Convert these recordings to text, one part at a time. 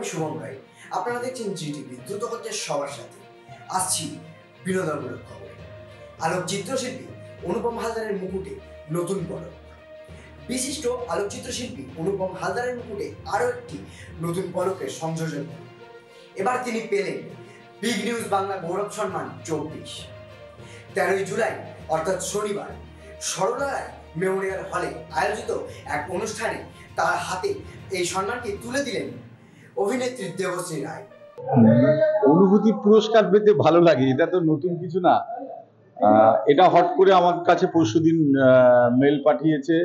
শুভম রায়। আপনারা দেখছেন জিটিভি, দ্রুত হচ্ছে সবার সাথে। আসছি বিনোদনমূলক খবরে। আলোকচিত্রশিল্পী অনুপম হালদারের মুকুটে নতুন পদক। বিশিষ্ট আলোকচিত্রশিল্পী অনুপম হালদারের মুকুটে আরও একটি নতুন পদকের সংযোজন। এবার তিনি পেলেন বিগ নিউজ বাংলা গৌরব সম্মান 24। 13 জুলাই অর্থাৎ শনিবার সরলা রায় মেমোরিয়াল হলে আয়োজিত এক অনুষ্ঠানে তার হাতে এই সম্মানটি তুলে দিলেন অভিনেত্রী দেবশ্রী রায়। অনুভূতি পুরস্কার পেতে ভালো লাগে, এটা তো নতুন কিছু না। এটা হট করে আমার কাছে পরশুদিন মেল পাঠিয়েছে,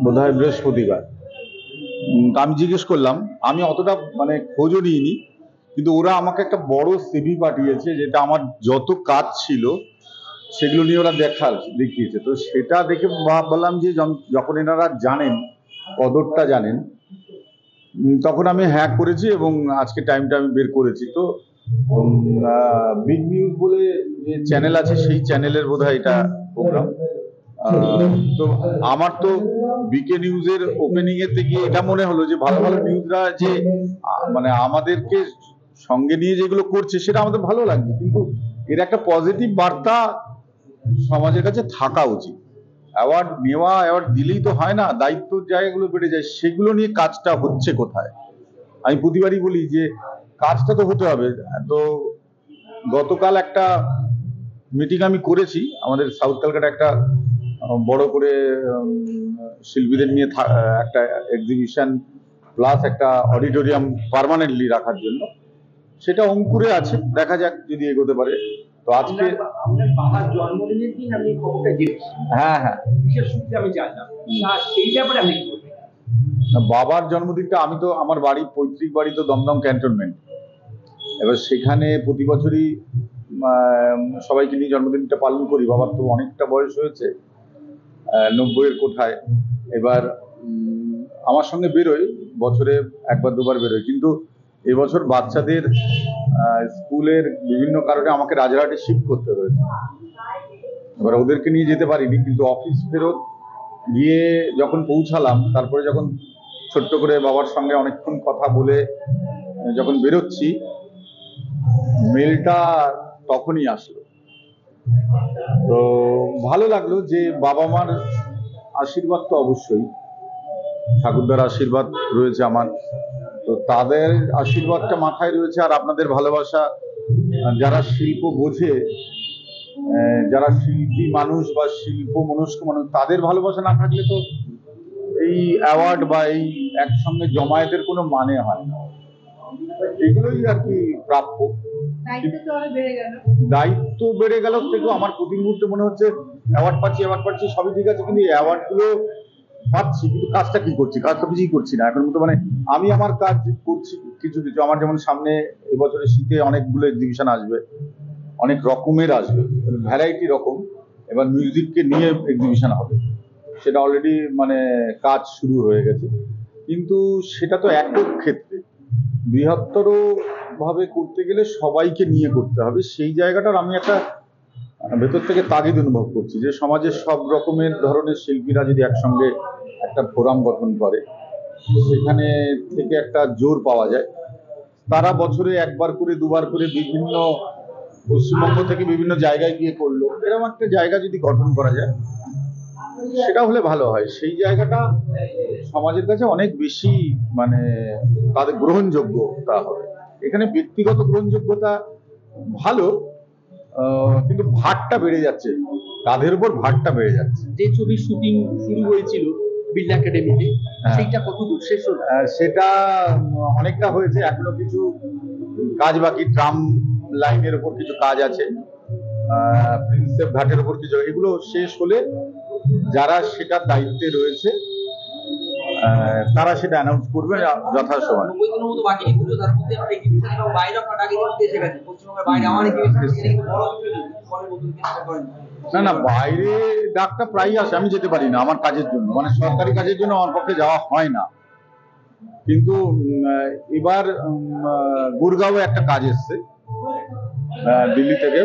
বোধহয় বৃহস্পতিবার। আমি জিজ্ঞেস করলাম, আমি অতটা খোঁজও নিইনি, কিন্তু ওরা আমাকে একটা বড় সিভি পাঠিয়েছে, যেটা আমার যত কাজ ছিল সেগুলো নিয়ে ওরা দেখিয়েছে। তো সেটা দেখে বললাম যে যখন এনারা জানেন, কদরটা জানেন, তখন আমি হ্যাঁ করেছি এবং আজকে টাইমটা আমি বের করেছি। তো বিগ নিউজ বলে যে চ্যানেল আছে, সেই চ্যানেলের বোধহয় এটা প্রোগ্রাম। তো আমার তো বিকে নিউজের ওপেনিং এর থেকে এটা মনে হলো যে ভালো ভালো নিউজরা যে আমাদেরকে সঙ্গে নিয়ে যেগুলো করছে সেটা আমাদের ভালো লাগছে, কিন্তু এর একটা পজিটিভ বার্তা সমাজের কাছে থাকা উচিত। অ্যাওয়ার্ড নেওয়া, অ্যাওয়ার্ড দিলেই তো হয় না, দায়িত্বর জায়গাগুলো বেড়ে যায়, সেগুলো নিয়ে কাজটা হচ্ছে কোথায়। আমি প্রতিবারই বলি যে কাজটা তো হতে হবে। তো গতকাল একটা মিটিং আমি করেছি, আমাদের সাউথ ক্যালকাটা একটা বড় করে শিল্পীদের নিয়ে একটা এক্সিবিশন প্লাস একটা অডিটোরিয়াম পার্মানেন্টলি রাখার জন্য। সেটা অঙ্কুরে আছে, দেখা যাক যদি এগোতে পারে। তো আজকে বাবার জন্মদিনের দিন আমি খবরটা জেনেছি। হ্যাঁ, বিশেষ সূত্রে আমি জানলাম, সেই ব্যাপারে আমি কি বলবো? বাবার জন্মদিনটা, আমি তো আমার বাড়ি, পৈতৃক বাড়ি তো দমদম ক্যান্টনমেন্ট। এবার সেখানে প্রতি বছরই সবাইকে নিয়ে জন্মদিনটা পালন করি। বাবার তো অনেকটা বয়স হয়েছে, 90-এর কোঠায়। এবার আমার সঙ্গে বেরোয়, বছরে একবার দুবার বেরোয়, কিন্তু এবছর বাচ্চাদের স্কুলের বিভিন্ন কারণে আমাকে রাজারহাটে শিফট করতে হয়েছে। এবার ওদেরকে নিয়ে যেতে পারিনি, কিন্তু অফিস ফেরত গিয়ে যখন পৌঁছালাম, তারপরে যখন ছোট্ট করে বাবার সঙ্গে অনেকক্ষণ কথা বলে যখন বেরোচ্ছি, মেলটা তখনই আসলো। তো ভালো লাগলো যে বাবা মার আশীর্বাদ তো অবশ্যই, ঠাকুরদার আশীর্বাদ রয়েছে আমার, তো তাদের আশীর্বাদটা মাথায় রয়েছে, আর আপনাদের ভালোবাসা। যারা শিল্প বোঝে, যারা শিল্পী মানুষ বা শিল্প মনস্ক মানুষ, তাদের ভালোবাসা না থাকলে তো এই অ্যাওয়ার্ড বা এই একসঙ্গে জমায়েতের কোনো মানে হয় না। এগুলোই আর কি প্রাপ্য। দায়িত্ব বেড়ে গেল থেকে আমার প্রতি মুহূর্তে মনে হচ্ছে অ্যাওয়ার্ড পাচ্ছি, সবই ঠিক আছে, কিন্তু এই অ্যাওয়ার্ড গুলো পাচ্ছি, কিন্তু কাজটা কি করছি? কাজ তো কিছুই করছি না এখন মতো। আমি আমার কাজ করছি কিছু কিছু। আমার যেমন সামনে এবছরের শীতে অনেকগুলো এক্সিবিশন আসবে, অনেক রকমের আসবে, ভ্যারাইটি রকম। এবার মিউজিককে নিয়ে এক্সিবিশন হবে, সেটা অলরেডি কাজ শুরু হয়ে গেছে। কিন্তু সেটা তো একক ক্ষেত্রে, বৃহত্তর ভাবে করতে গেলে সবাইকে নিয়ে করতে হবে। সেই জায়গাটার আমি একটা ভেতর থেকে তাগিদ অনুভব করছি যে সমাজের সব রকমের ধরনের শিল্পীরা যদি একসঙ্গে একটা ফোরাম গঠন করে, সেখানে থেকে একটা জোর পাওয়া যায়। তারা বছরে একবার করে দুবার করে বিভিন্ন পশ্চিমবঙ্গ থেকে বিভিন্ন জায়গায় গিয়ে করলো, এরকম একটা জায়গা যদি গঠন করা যায়, সেটা হলে ভালো হয়। সেই জায়গাটা সমাজের কাছে অনেক বেশি তাদের গ্রহণযোগ্যতা হবে। এখানে ব্যক্তিগত গ্রহণযোগ্যতা ভালো, কিন্তু ভারটা বেড়ে যাচ্ছে, কাঁধের উপর ভারটা বেড়ে যাচ্ছে। যে ছবির শুটিং শুরু হয়েছিল বিড়লা একাডেমিতে, সেইটা কতদূর শেষ হলো? সেটা অনেকটা হয়েছে, এখনো কিছু কাজ বাকি। ট্রাম লাইনের উপর কিছু কাজ আছে, প্রিন্সেপ ঘাটের উপর কিছু, এগুলো শেষ হলে যারা সেটার দায়িত্বে রয়েছে তারা সেটা অ্যানাউন্স করবে যথাসময়। না, বাইরে ডাকটা প্রায়ই আসে, আমি যেতে পারি না আমার কাজের জন্য, সরকারি কাজের জন্য আমার পক্ষে যাওয়া হয় না। কিন্তু এবার গুরগাঁও একটা কাজ এসছে দিল্লি থেকে,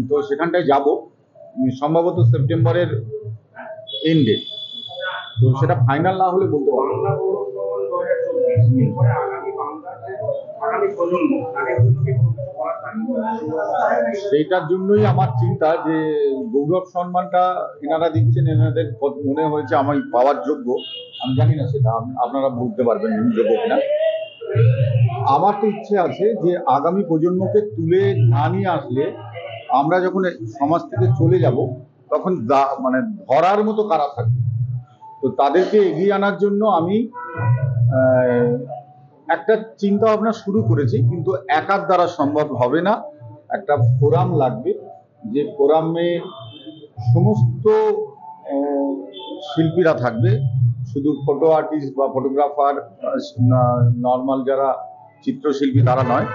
তো সেখানটায় যাব সম্ভবত সেপ্টেম্বরের এন্ডে। তো সেটা ফাইনাল না হলে বলতে পারবো না। এরপরে আগামী প্রজন্ম তাদের জন্য কি কোনো কিছু করার থাকবে? সেইটার জন্যই আমার চিন্তা যে গৌরব সম্মানটা এনারা দিচ্ছেন, এনাদের মনে হয়েছে আমি পাওয়ার যোগ্য। আমি জানি না সেটা আপনারা বলতে পারবেন যোগ্য কিনা। আমার তো ইচ্ছে আছে যে আগামী প্রজন্মকে তুলে না নিয়ে আসলে আমরা যখন এই সমাজ থেকে চলে যাব তখন মানে ধরার মতো কারা থাকবে। তো তাদেরকে এগিয়ে আনার জন্য আমি একটা চিন্তা ভাবনা শুরু করেছি, কিন্তু একার দ্বারা সম্ভব হবে না। একটা ফোরাম লাগবে, যে ফোরামে সমস্ত শিল্পীরা থাকবে, শুধু ফটো আর্টিস্ট বা ফটোগ্রাফার, নর্মাল যারা চিত্রশিল্পী তারা নয়,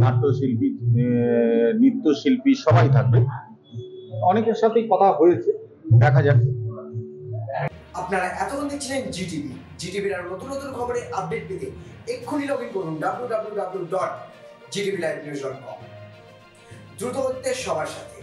নাট্যশিল্পী, নৃত্যশিল্পী সবাই থাকবে। অনেকের সাথেই কথা হয়েছে, দেখা যাক। আপনারা এতক্ষণ দেখছিলেন জিটিভি। জিটিভির আর নতুন নতুন খবরের আপডেট পেতে এক্ষুনি লগ ইন করুন www.gtvlivenews.com। দ্রুত হচ্ছে সবার সাথে।